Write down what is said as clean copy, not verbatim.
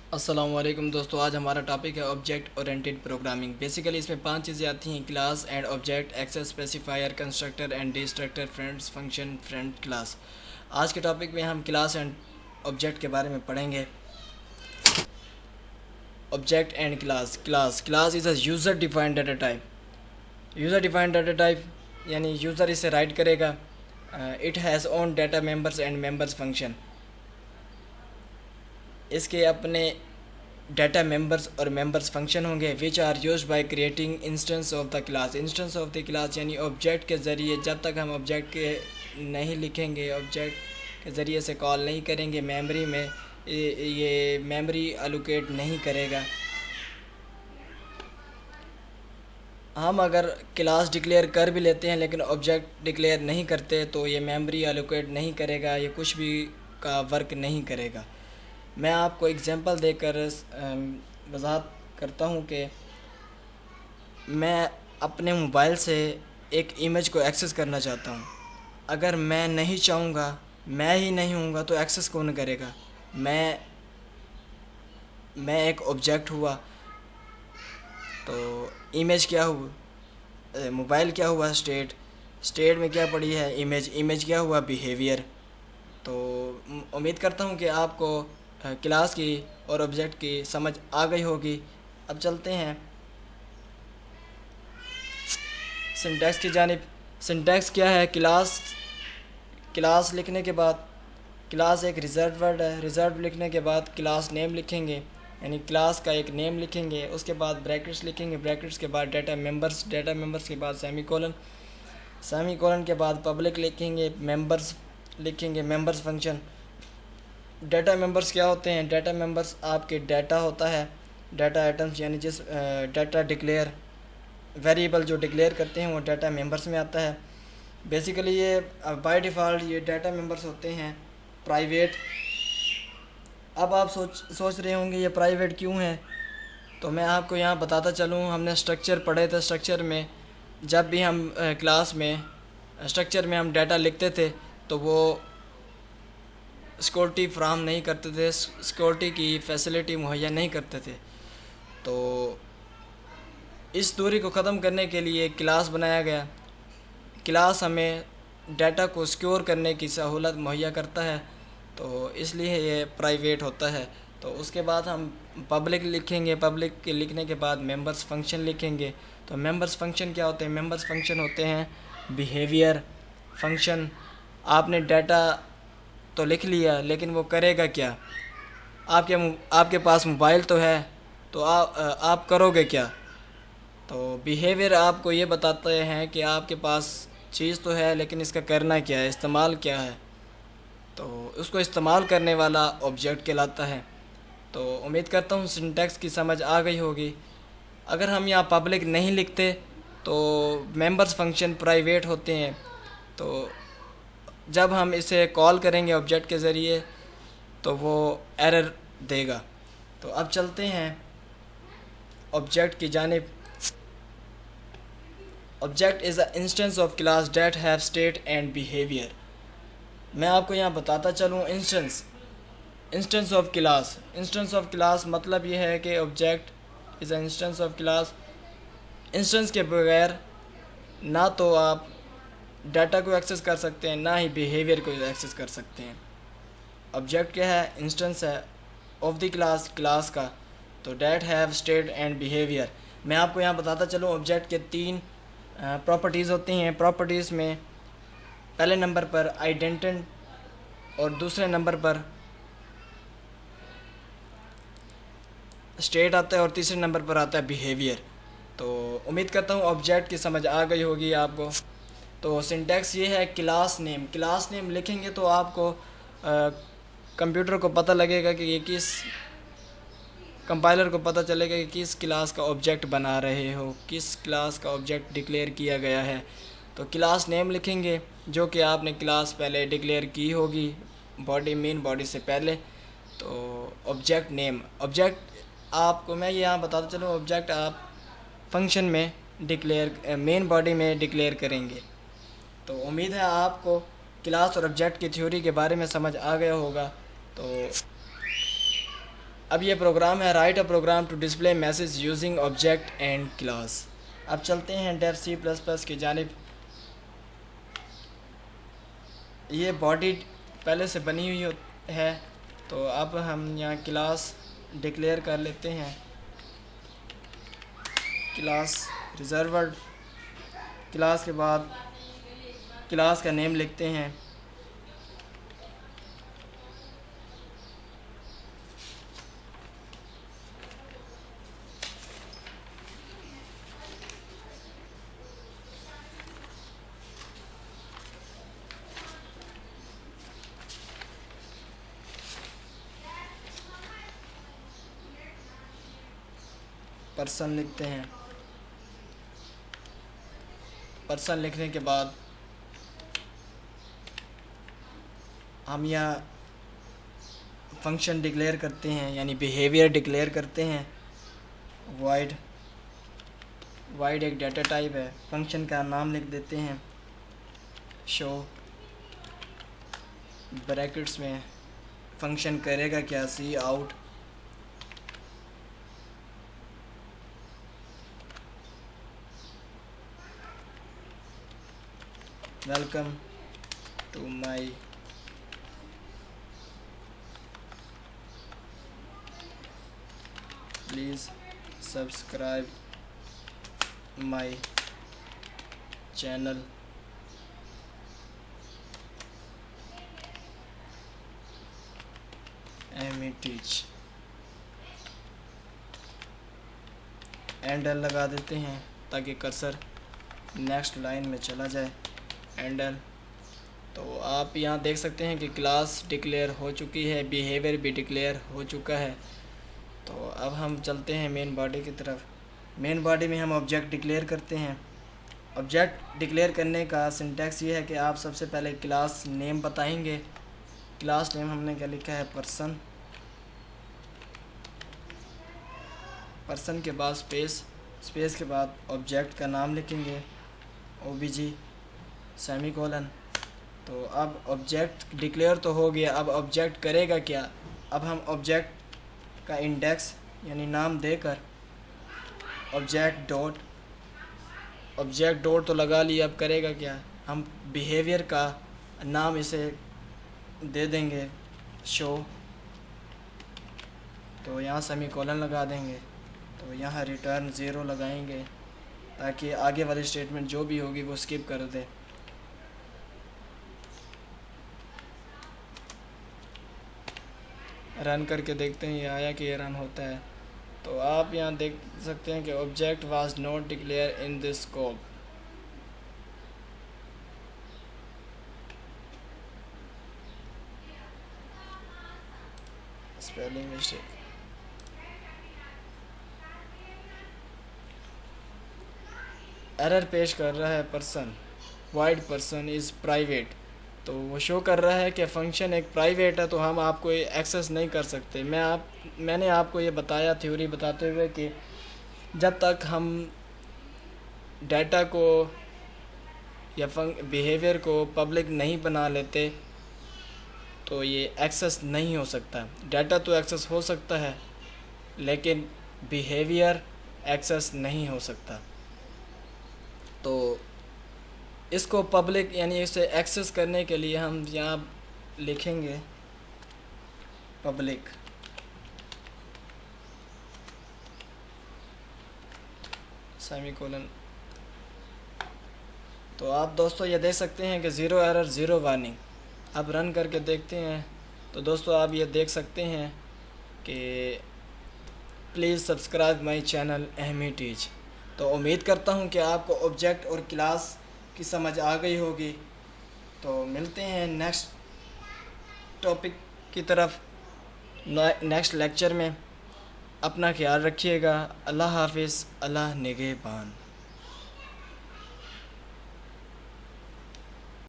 अस्सलाम वालेकुम दोस्तों। आज हमारा टॉपिक है ऑब्जेक्ट ओरिएंटेड प्रोग्रामिंग। बेसिकली इसमें 5 चीज़ें आती हैं: class and object, access, specifier, constructor and destructor, friends, function, friend, class. आज के टॉपिक में हम क्लास एंड ऑब्जेक्ट के बारे में पढ़ेंगे। Object and class. Class is a user defined data type. User defined data type यानी यूज़र इसे राइट करेगा। It has own data members and members function. इसके अपने डाटा मेंबर्स और मेंबर्स फंक्शन होंगे which are use by creating instance of the class. Instance of the class यानी object के ज़रिए, जब तक हम ऑब्जेक्ट के नहीं लिखेंगे, ऑब्जेक्ट के ज़रिए से कॉल नहीं करेंगे मेमोरी में, ये मेमोरी अलोकेट नहीं करेगा। हम अगर क्लास डिक्लेयर कर भी लेते हैं लेकिन ऑब्जेक्ट डिक्लेयर नहीं करते तो ये मेमोरी अलोकेट नहीं करेगा, ये कुछ भी का वर्क नहीं करेगा। मैं आपको एग्जांपल देकर वजाहत करता हूँ कि मैं अपने मोबाइल से एक इमेज को एक्सेस करना चाहता हूँ। अगर मैं नहीं चाहूँगा, मैं ही नहीं हूँगा, तो एक्सेस कौन करेगा? मैं एक ऑब्जेक्ट हुआ, तो इमेज क्या हुआ? मोबाइल क्या हुआ? स्टेट में क्या पड़ी है? इमेज क्या हुआ? बिहेवियर। तो उम्मीद करता हूँ कि आपको क्लास की और ऑब्जेक्ट की समझ आ गई होगी। अब चलते हैं सिंटैक्स की जानिब। सिंटैक्स क्या है? क्लास लिखने के बाद, क्लास एक रिजर्व वर्ड है, रिजर्व लिखने के बाद क्लास नेम लिखेंगे, यानी क्लास का एक नेम लिखेंगे, उसके बाद ब्रैकेट्स लिखेंगे, ब्रैकेट्स के बाद डाटा मेंबर्स के बाद सेमीकोलन के बाद पब्लिक लिखेंगे, मेंबर्स लिखेंगे, मेंबर्स फंक्शन। डाटा मेंबर्स क्या होते हैं? डाटा मेंबर्स आपके डाटा होता है, डाटा आइटम्स, यानी जिस डाटा डिक्लेयर वेरिएबल जो डिक्लेयर करते हैं वो डाटा मेंबर्स में आता है। बेसिकली ये बाय डिफ़ॉल्ट ये डाटा मेंबर्स होते हैं प्राइवेट। अब आप सोच रहे होंगे ये प्राइवेट क्यों है, तो मैं आपको यहाँ बताता चलूँ। हमने स्ट्रक्चर पढ़े थे। स्ट्रक्चर में जब भी हम क्लास में स्ट्रक्चर में हम डाटा लिखते थे तो वो सिक्योरिटी फ्राहम नहीं करते थे, सिक्योरिटी की फैसिलिटी मुहैया नहीं करते थे। तो इस दूरी को ख़त्म करने के लिए क्लास बनाया गया। क्लास हमें डाटा को सिक्योर करने की सहूलत मुहैया करता है, तो इसलिए ये प्राइवेट होता है। तो उसके बाद हम पब्लिक लिखेंगे, पब्लिक के लिखने के बाद मेंबर्स फंक्शन लिखेंगे। तो मेंबर्स फंक्शन क्या होते हैं? मेंबर्स फंक्शन होते हैं बिहेवियर फंक्शन। आपने डाटा तो लिख लिया लेकिन वो करेगा क्या? आपके पास मोबाइल तो है, तो आप करोगे क्या? तो बिहेवियर आपको ये बताते हैं कि आपके पास चीज़ तो है लेकिन इसका करना क्या है, इस्तेमाल क्या है। तो उसको इस्तेमाल करने वाला ऑब्जेक्ट कहलाता है। तो उम्मीद करता हूँ सिंटैक्स की समझ आ गई होगी। अगर हम यहाँ पब्लिक नहीं लिखते तो मेंबर्स फंक्शन प्राइवेट होते हैं, तो जब हम इसे कॉल करेंगे ऑब्जेक्ट के ज़रिए तो वो एरर देगा। तो अब चलते हैं ऑब्जेक्ट की जानिब। Object is a instance of class that have state and behaviour. मैं आपको यहाँ बताता चलूँ इंस्टेंस ऑफ क्लास मतलब ये है कि object is a instance of class. Instance के बगैर ना तो आप डाटा को एक्सेस कर सकते हैं, ना ही बिहेवियर को एक्सेस कर सकते हैं। ऑब्जेक्ट क्या है? इंस्टेंस है ऑफ द क्लास का। तो that have state and behaviour. मैं आपको यहाँ बताता चलूँ ऑब्जेक्ट के 3 प्रॉपर्टीज़ होती हैं। प्रॉपर्टीज़ में पहले नंबर पर आइडेंटिटी और दूसरे नंबर पर स्टेट आता है और तीसरे नंबर पर आता है बिहेवियर। तो उम्मीद करता हूँ ऑब्जेक्ट की समझ आ गई होगी आपको। तो सिंटैक्स ये है क्लास नेम लिखेंगे तो आपको कंप्यूटर को पता लगेगा कि ये कंपाइलर को पता चलेगा कि किस क्लास का ऑब्जेक्ट बना रहे हो, किस क्लास का ऑब्जेक्ट डिक्लेयर किया गया है। तो क्लास नेम लिखेंगे जो कि आपने क्लास पहले डिक्लेयर की होगी मेन बॉडी से पहले। तो ऑब्जेक्ट आपको मैं यहाँ बताता चलूँ, ऑब्जेक्ट आप फंक्शन में डिक्लेयर मेन बॉडी में डिक्लेयर करेंगे। तो उम्मीद है आपको क्लास और ऑब्जेक्ट की थ्योरी के बारे में समझ आ गया होगा। तो अब ये प्रोग्राम है write a program to display message using object and class. अब चलते हैं डेफ सी प्लस प्लस की जानिब। ये बॉडी पहले से बनी हुई है, तो अब हम यहाँ क्लास डिक्लेयर कर लेते हैं। क्लास रिजर्व्ड, क्लास के बाद क्लास का नेम लिखते हैं। पर्सन लिखते हैं। पर्सन लिखने के बाद हम यहाँ फंक्शन डिक्लेयर करते हैं, यानी बिहेवियर डिक्लेयर करते हैं। वाइड, वाइड एक डाटा टाइप है। फंक्शन का नाम लिख देते हैं शो, ब्रैकेट्स में फंक्शन करेगा क्या, see out. Welcome to my please subscribe my channel Amy teach. एंडल लगा देते हैं ताकि कर्सर नेक्स्ट लाइन में चला जाए। एंडल। तो आप यहाँ देख सकते हैं कि क्लास डिक्लेयर हो चुकी है, बिहेवियर भी डिक्लेयर हो चुका है। तो अब हम चलते हैं मेन बॉडी की तरफ। मेन बॉडी में हम ऑब्जेक्ट डिक्लेयर करते हैं। ऑब्जेक्ट डिक्लेयर करने का सिंटैक्स ये है कि आप सबसे पहले क्लास नेम बताएंगे। क्लास नेम हमने क्या लिखा है, पर्सन। पर्सन के बाद स्पेस, स्पेस के बाद ऑब्जेक्ट का नाम लिखेंगे, ओबीजी सेमीकोलन। तो अब ऑब्जेक्ट डिक्लेयर तो हो गया, अब ऑब्जेक्ट करेगा क्या। अब हम ऑब्जेक्ट का इंडेक्स यानी नाम देकर ऑब्जेक्ट डॉट तो लगा लिया। अब करेगा क्या, हम बिहेवियर का नाम इसे दे देंगे शो। तो यहाँ सेमीकोलन लगा देंगे। तो यहाँ रिटर्न 0 लगाएंगे ताकि आगे वाली स्टेटमेंट जो भी होगी वो स्किप कर दे। रन करके देखते हैं ये आया कि ये रन होता है। तो आप यहाँ देख सकते हैं कि object was not declare in this scope. Spelling mistake. Error पेश कर रहा है person, wide person is private. तो वो शो कर रहा है कि फंक्शन एक प्राइवेट है, तो हम आपको ये एक्सेस नहीं कर सकते। मैंने आपको ये बताया थ्योरी बताते हुए कि जब तक हम डाटा को या बिहेवियर को पब्लिक नहीं बना लेते तो ये एक्सेस नहीं हो सकता। डाटा तो एक्सेस हो सकता है लेकिन बिहेवियर एक्सेस नहीं हो सकता। तो इसको पब्लिक यानी इसे एक्सेस करने के लिए हम यहाँ लिखेंगे पब्लिक। सेमीकोलन। तो आप दोस्तों ये देख सकते हैं कि 0 एरर 0 वार्निंग। अब रन करके देखते हैं। तो दोस्तों आप ये देख सकते हैं कि please subscribe my channel Ahmi teach. तो उम्मीद करता हूँ कि आपको ऑब्जेक्ट और क्लास की समझ आ गई होगी। तो मिलते हैं नेक्स्ट टॉपिक की तरफ नेक्स्ट लेक्चर में। अपना ख्याल रखिएगा। अल्लाह हाफिज़, अल्लाह निगहबान।